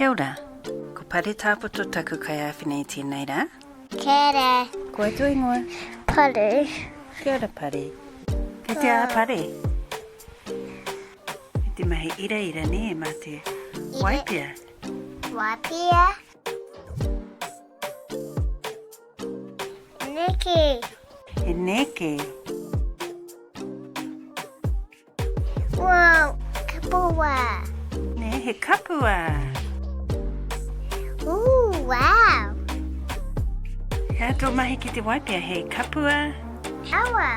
Kia ora. Ko pare tāpoto taku kai awhinei tēnei rā. Kia ora. Koe tui ingoa. Pare. Kia ora pare. Kei te a pare. E te mahi ira ira ne mā te waipia. Waipia. Neke. E neke. Wow. Kapua. Ne he kapua. Ooh, wow. He ato mahi ki te waipia he kapua. Awa.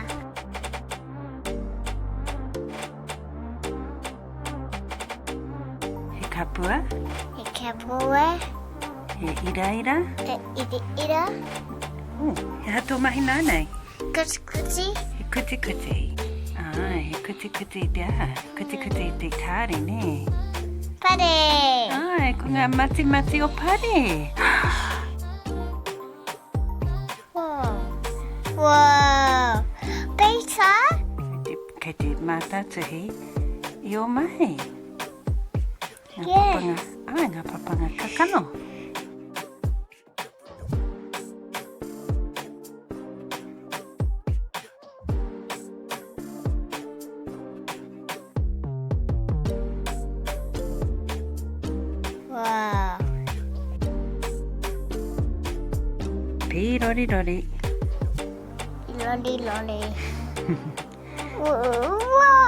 He kapua. He kapua. He ira ira. Ira. He ato mahi nānei. Kuti. He kuti kuti. He kuti kuti pia. Kuti kuti te kāre ne. Pare. Ko ngā mati mati o pare. Wow. Peter? Kei te mātātuhi i o mai. Yeah. Ngā papanga kakano. Wow. Pi rori rori. Lolly, lolly. Wow.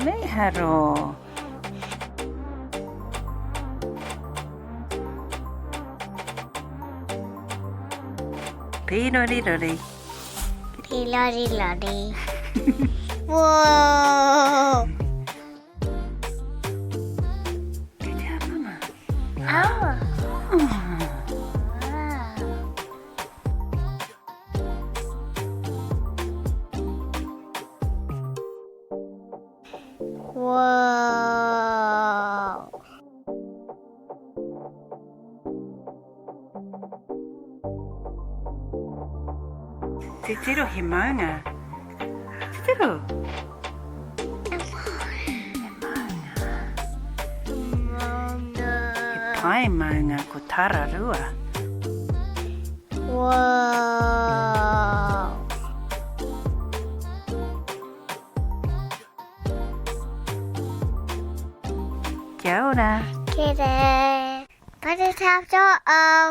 Meharo. Pi rori rori. Lolly, lolly. Wow. Kei te a mama. Oh. Wow. Te tiro he maunga. Te tiro. Pai maunga ko tararua. Wow. Kia ora. Kia ora. Pare tāpto au.